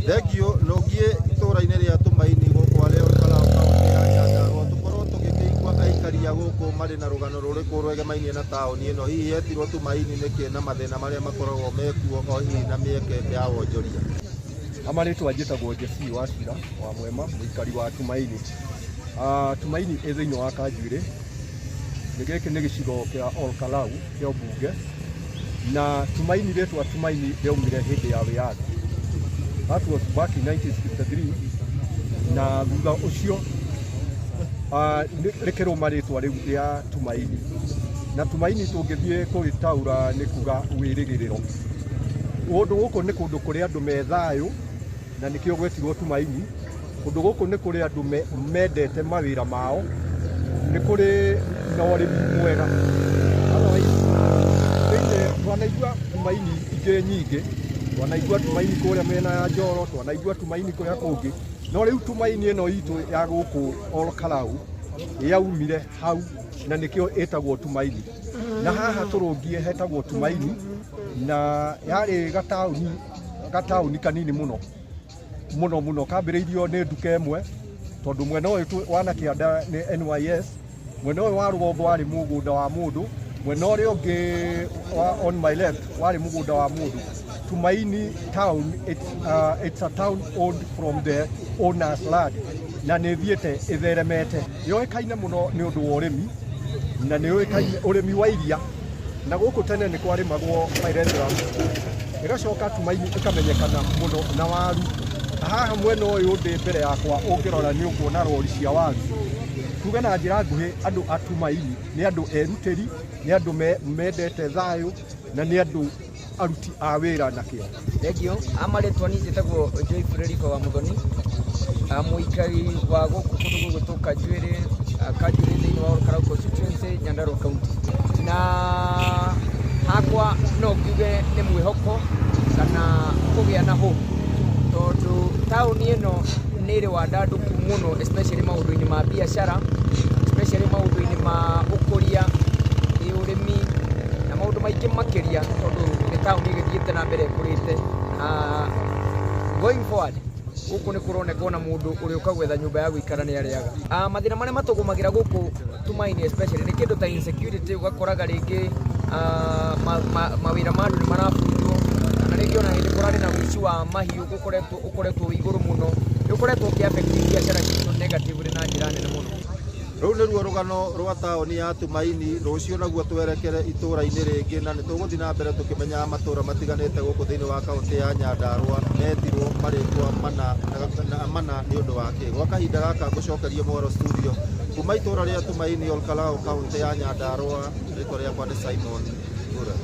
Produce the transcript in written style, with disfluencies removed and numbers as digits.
Thengio nogie itura-ini ria Tumaini guku aria Olkalau kaunti ya Nyandarua tukorwo tugikigua aikari a guku mari na rugano ruriku rwegemainie na tauni ino hihi yetirwo Tumaini niki na mathina maria makoragwo mekuo o hihi na mieke ya wonjoria. Amaritwa njitagwo Jesse Wachira wa Mwema muikari wa Tumaini. Tumaini thiini wa Kanjuiri giki ni gicigo kia Olkalau kia mbunge na Tumaini ritwa Tumaini ryaumire hindi ya wiyathi. That was back in 1963 na thutha ucio rekero maritwa riu ria Tumaini na Tumaini tungithie kuritaura ni kuga wirigiriro. Undu guku ni kundu kuria andu me thayu na nikio gwetirwo Tumaini. Kundu guku ni kuria andu mendete mawira mao, ni kuri na urimi mwega. Twanaigua Tumaini ingi nyingi, twanaigua Tumaini kuria mena ya Njoro, twanaigua Tumaini kuria kungi, no riu Tumaini ino itu ya guku Olkalau yaumire hau na nikio etagwo Tumaini. Na haha turungie hetagwo Tumaini na yari gatauni kanini muno kambiriirio ni nduka imwe tondu mwena uyu wana kianda ni NYS, mwena uyu wa rugombo wari mugunda wa mundu, mwena uria ungi on my left wari mugunda wa mundu. Tumaini town, it's a town owned from the owner's land na ni thiete itheremete. Yoikaine muno ni undu wa urimi na ni yoikaine urimi wa iria na guku tene ni kwarimagwo Mairendra, igacoka Tumaini ikamenyekana muno na waru. Haha mwena uyu ndi mbere yakwa ungirora ni ukuona rori cia waru. Kuga na njira nguhi andu a Tumaini ni andu eruteri, ni andu mendete thayu na ni andu aruti a wira na kio. Thengio amaritwa ni njitagwo Joy Frederico wa Muthoni, muikari wa guku kundu gutu Kanjuiri thiini wa Olkalau constituency Nyandarua county. Na hakwa no ngiuge ni mwihoko kana kugia na hope tondu tauni ino ni ri wandanduku muno, especially maundu-ini ma biashara, especially maundu-ini ma ukuria urimi na maundu maingi makiria tondu ni tauni igithiite na mbere kurite. Going forward guku ni kuroneka na mundu uri ukagwetha nyumba ya guikara ni ariaga. Mathina maria matugumagira guku Tumaini especially ni kindu ta insecurity, ugakoraga ringi mawira mandu ni marabutwo na ringi ona hindi kurari na wici wa mahiu ukoretwo iguru muno, ukoretwo ukiaffect biashara citu negatively na njira nene muno. Riu niruo rugano rwa tauni ya Tumaini, rucio naguo twerekere itura-ini ringi na nituguthii na mbere tukimenya matura matiganite guku thiini wa kaunti ya Nyandarua metirwo maritwa mana ni undu wa ki. Gwa kahinda gaka ngucokerie Mwaro studio kuma itura ria Tumaini Olkalau kaunti ya Nyandarua, ritwa riakwa ni Simon Gura.